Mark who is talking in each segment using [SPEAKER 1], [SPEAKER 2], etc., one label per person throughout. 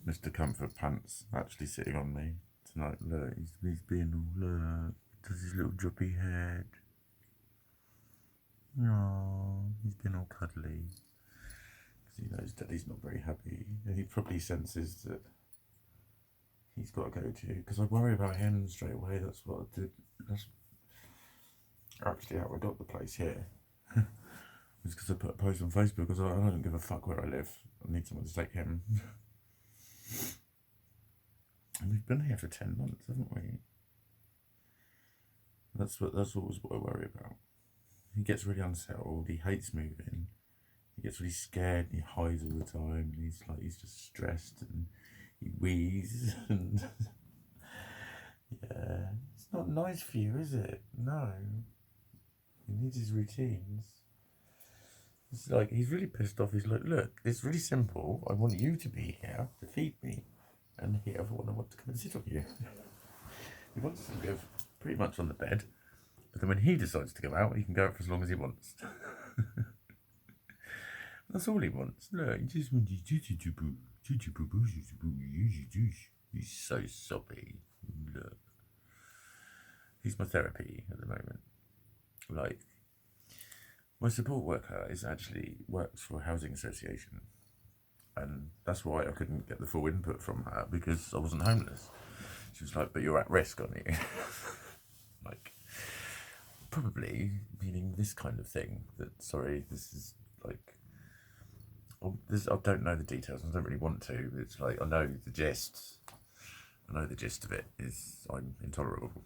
[SPEAKER 1] Mr. Comfort Pants actually sitting on me tonight. Look, he's being all, look, does his little droopy head. No, he's been all cuddly. Because he knows Daddy's not very happy. And he probably senses that he's got to go to. Because I worry about him straight away. That's what I did. That's actually how I got the place here. It's because I put a post on Facebook because I don't give a fuck where I live. I need someone to take him. And we've been here for 10 months, haven't we? That's always what I worry about. He gets really unsettled. He hates moving. He gets really scared and he hides all the time. And he's just stressed and he wheezes and yeah, it's not nice for you, is it? No. He needs his routines. It's like he's really pissed off. He's like, look, it's really simple. I want you to be here to feed me, and here I want to come and sit on you. He wants to live pretty much on the bed, but then when he decides to go out, he can go out for as long as he wants. That's all he wants. Look, he just wants he's so soppy. Look. He's my therapy at the moment. Like, my support worker works for a housing association, and that's why I couldn't get the full input from her, because I wasn't homeless. She was like, but you're at risk, aren't you? Like, probably meaning this kind of thing, this is like, I don't know the details, I don't really want to. It's like, I know the gist of it is I'm intolerable.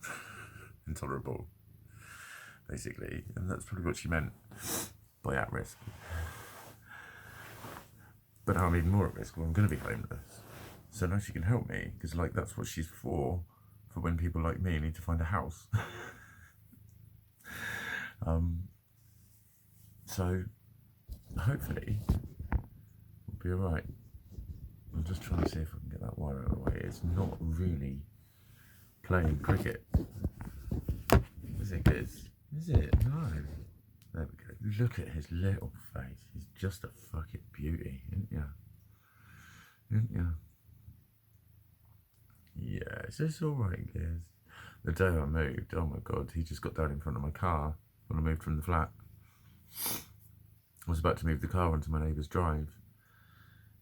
[SPEAKER 1] Intolerable, basically, and that's probably what she meant by at risk. But now I'm even more at risk. Well, I'm going to be homeless, so now she can help me, because like that's what she's for when people like me need to find a house. So hopefully we'll be alright. I'm just trying to see if I can get that wire out of the way. It's not really playing cricket. Is it good? Is it? No. There we go. Look at his little face. He's just a fucking beauty, isn't ya? Isn't ya? Yes, it's alright, Giz. The day I moved, oh my god, he just got down in front of my car when I moved from the flat. I was about to move the car onto my neighbour's drive,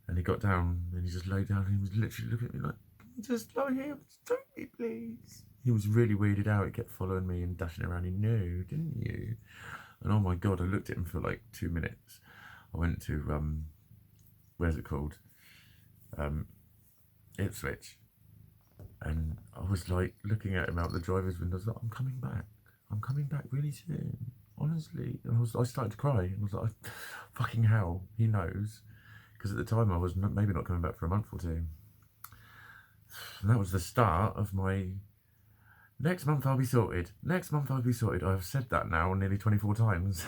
[SPEAKER 1] and he got down and he just lay down and he was literally looking at me like, can you just lie here, don't me, please? He was really weirded out. He kept following me and dashing around. He knew, didn't you? And oh my god, I looked at him for like 2 minutes. I went to where's it called? Ipswich. And I was like looking at him out the driver's window. I was like, I'm coming back really soon, honestly. And I started to cry, and I was like, fucking hell, he knows. Because at the time I was maybe not coming back for a month or two. And that was the start of my next month I'll be sorted. Next month I'll be sorted. I've said that now nearly 24 times.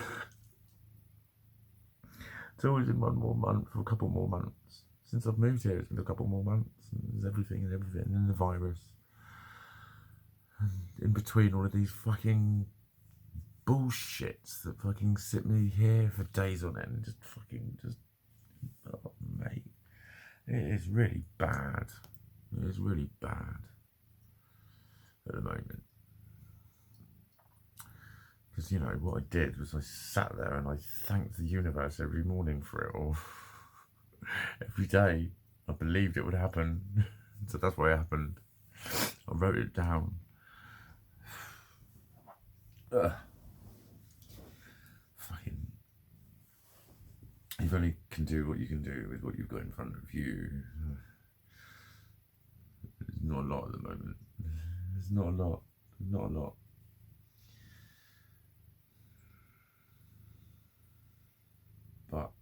[SPEAKER 1] It's always in one more month or a couple more months. Since I've moved here, it's been a couple more months. And there's everything, and then the virus. And in between all of these fucking bullshits that fucking sit me here for days on end. Oh, mate. It is really bad. It is really bad at the moment. Because, you know, what I did was I sat there and I thanked the universe every morning for it all. Every day. I believed it would happen. So that's why it happened. I wrote it down. Fucking. You only can do what you can do with what you've got in front of you. There's not a lot at the moment. There's not a lot. Not a lot. But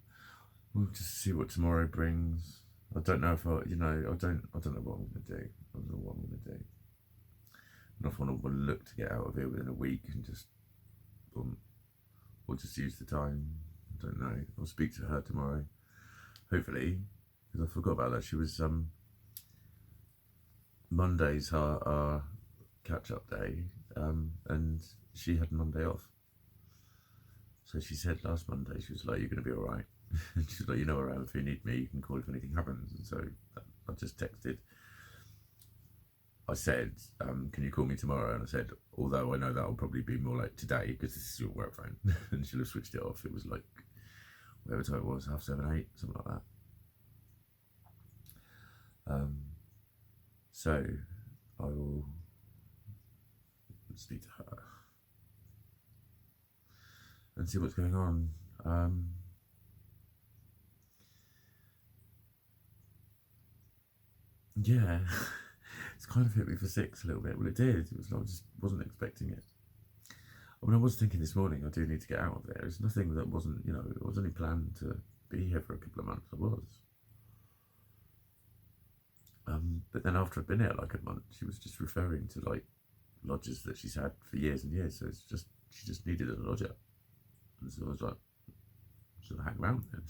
[SPEAKER 1] we'll just see what tomorrow brings. I don't know if I don't know what I'm gonna do. I don't know what I'm gonna do. Not if I want to look to get out of here within a week and just or just use the time. I don't know. I'll speak to her tomorrow, hopefully, because I forgot about that. She was Monday's our catch-up day, and she had Monday off. So she said last Monday, she was like, "You're gonna be all right." She's like, "You know, around if you need me, you can call if anything happens." And so I just texted. I said, can you call me tomorrow? And I said, although I know that will probably be more like today because this is your work phone. And she'll have switched it off. It was like, whatever time it was, 7:30, 8, something like that. So I will speak to her and see what's going on. Yeah, it's kind of hit me for 6 a little bit. Well, it did. It was like I just wasn't expecting it. I mean, I was thinking this morning I do need to get out of there. It's nothing that wasn't, you know, I was only planned to be here for a couple of months. I was. But then after I'd been here like a month, she was just referring to like lodgers that she's had for years and years. So it's just, she just needed a lodger. And so I was like, sort of hang around then.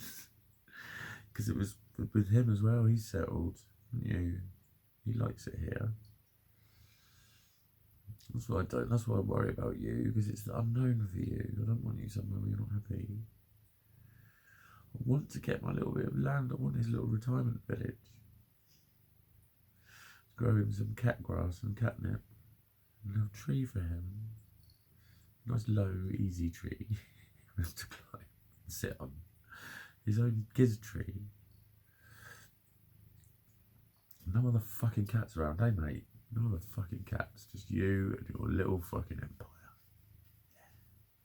[SPEAKER 1] Because it was with him as well. He's settled. He likes it here. That's why I don't. That's why I worry about you, because it's the unknown for you. I don't want you somewhere where you're not happy. I want to get my little bit of land. I want his little retirement village. Grow him some cat grass and catnip. A little tree for him. Nice low, easy tree to climb and sit on. His own giz tree. No other fucking cats around, eh, mate? No other fucking cats. Just you and your little fucking empire. Yeah.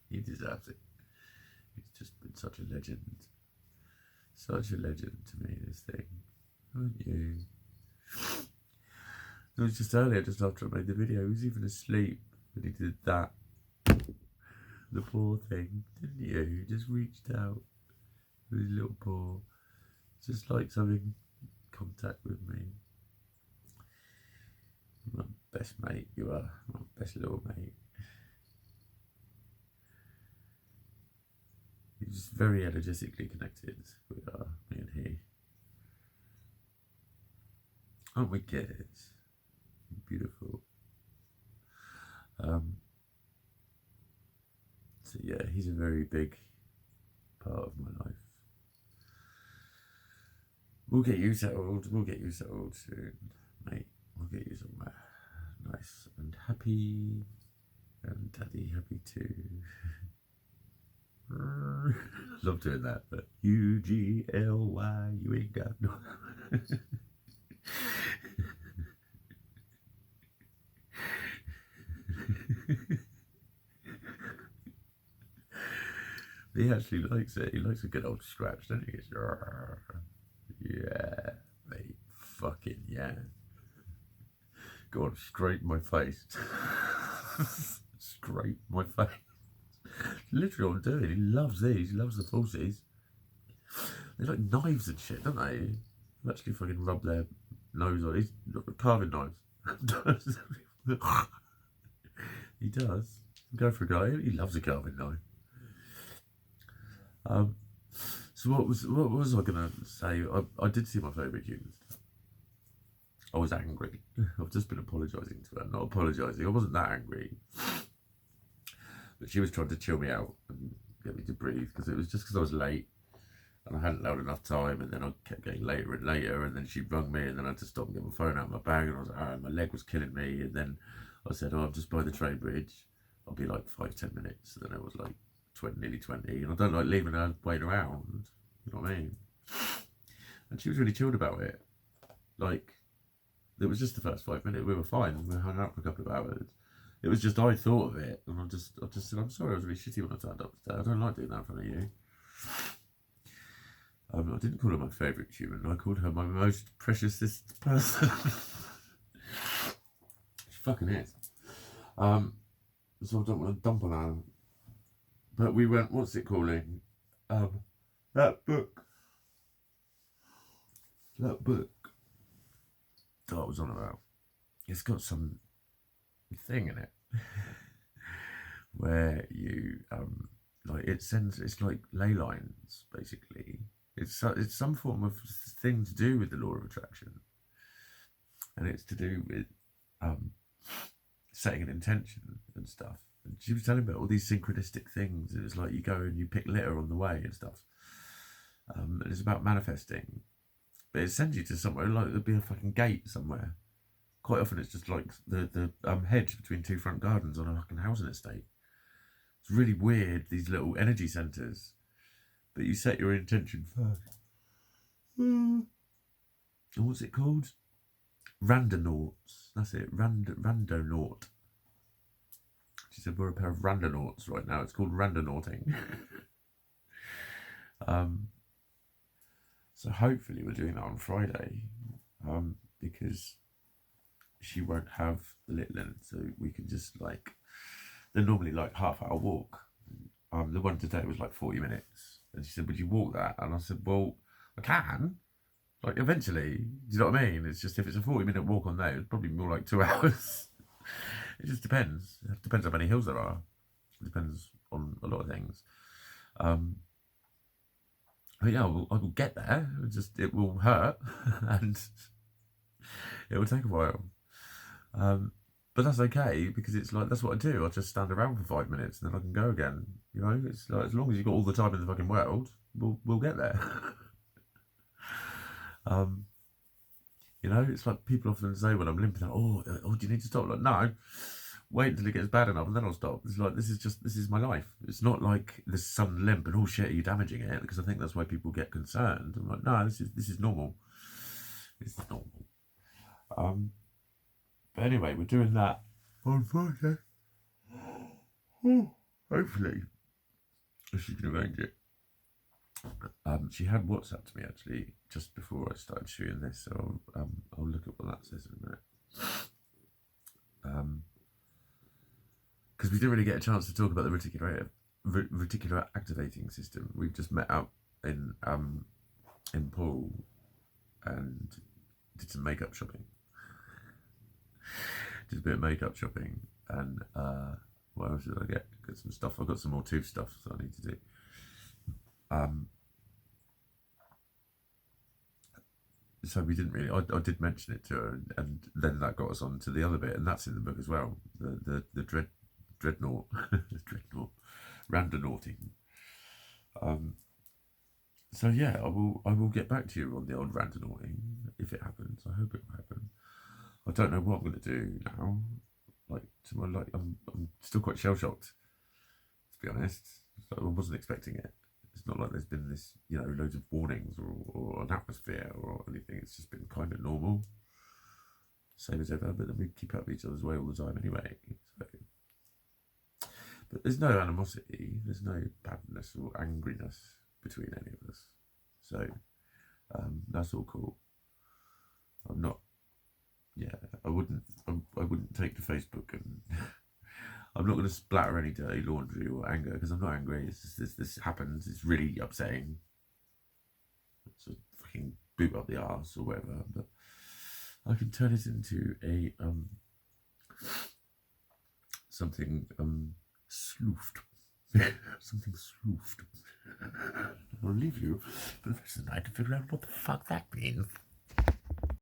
[SPEAKER 1] He deserves it. He's just been such a legend. Such a legend to me, this thing. Aren't you? It was just earlier, just after I made the video, he was even asleep when he did that. The paw thing, didn't you? He just reached out with his little paw. Just like something contact with me. My best mate, you are. My best little mate. He's very energetically connected. We are, me and he. Aren't we kids? Beautiful. So yeah, he's a very big part of my life. We'll get you settled. We'll get you settled soon, mate. We'll get you somewhere nice and happy, and Daddy happy too. Love doing that, but U-G-L-Y, you ain't got no. He actually likes it. He likes a good old scratch, doesn't he? Yeah, mate. Fucking yeah. Go on, scrape my face. Scrape my face. Literally what I'm doing. He loves these. He loves the falsies. They're like knives and shit, don't they? They actually fucking rub their nose on. He's carving knives. He does. Go for a guy. He loves a carving knife. So what was I gonna say? I did see my favourite humans. I was angry. I've just been apologising to her. Not apologising. I wasn't that angry, but she was trying to chill me out and get me to breathe, because it was just because I was late and I hadn't allowed enough time, and then I kept getting later and later, and then she rung me, and then I had to stop and get my phone out of my bag, and I was like, oh, my leg was killing me, and then I said, oh, I'm just by the train bridge. I'll be like 5-10 minutes. And then it was like nearly 20, and I don't like leaving her waiting around, you know what I mean? And she was really chilled about it. Like, it was just the first 5 minutes, we were fine, we hung out for a couple of hours. It was just, I thought of it, and I just said, I'm sorry, I was really shitty when I turned up today. I don't like doing that in front of you. I didn't call her my favourite human, I called her my most preciousest person. She fucking is. So I don't want to dump on her. But we went, what's it calling? That book that I was on about. It's got some thing in it where you like it's like ley lines basically. It's some form of thing to do with the law of attraction, and it's to do with setting an intention and stuff. And she was telling me about all these synchronistic things. It was like you go and you pick litter on the way and stuff. And it's about manifesting. but it sends you to somewhere like there'll be a fucking gate somewhere. Quite often it's just like the hedge between two front gardens on a fucking housing estate. It's really weird, these little energy centres. But you set your intention first. And what's it called? Randonauts. That's it. Randonaut. She said we're a pair of randonauts right now. It's called randonauting. So hopefully we're doing that on Friday. Because she won't have the little one, so we can just like, they're normally like half-hour walk. The one today was like 40 minutes, and she said, "Would you walk that?" And I said, "Well, I can. Like eventually, do you know what I mean? It's just if it's a 40-minute walk on there, it's probably more like 2 hours. It just depends. It depends how many hills there are. It depends on a lot of things. But yeah, I will get there. It will hurt, and it will take a while. But that's okay, because it's like, that's what I do. I just stand around for 5 minutes and then I can go again. You know, it's like, as long as you've got all the time in the fucking world, we'll get there. You know, it's like people often say when I'm limping, oh, do you need to stop? Like, no, wait until it gets bad enough and then I'll stop. It's like, this is my life. It's not like this sudden limp and, oh shit, are you damaging it? Because I think that's why people get concerned. I'm like, no, this is normal. This is normal. But anyway, we're doing that on Friday. Hopefully, if she can arrange it. She had WhatsApped me actually just before I started shooting this, so I'll look at what that says in a minute. Because we didn't really get a chance to talk about the reticular activating system. We've just met up in Poole and did some makeup shopping. Did a bit of makeup shopping, and what else did I get? Got some stuff. I've got some more tooth stuff that I need to do. So we didn't really. I did mention it to her, and then that got us on to the other bit, and that's in the book as well. The dreadnought, dreadnought, randonauting. So yeah, I will get back to you on the old randonauting if it happens. I hope it will happen. I don't know what I'm going to do now. I'm still quite shell shocked, to be honest. So I wasn't expecting it. It's not like there's been this, loads of warnings or an atmosphere or anything. It's just been kind of normal, same as ever. But then we keep out of each other's way all the time anyway. So. But there's no animosity. There's no badness or angriness between any of us. So that's all cool. I'm not. Yeah, I wouldn't take to Facebook, and I'm not going to splatter any dirty laundry or anger, because I'm not angry. It's just this happens. It's really upsetting. It's a fucking boot up the arse or whatever. But I can turn it into a something sloofed. Something sloofed. I'll leave you for the rest of the night to figure out what the fuck that means.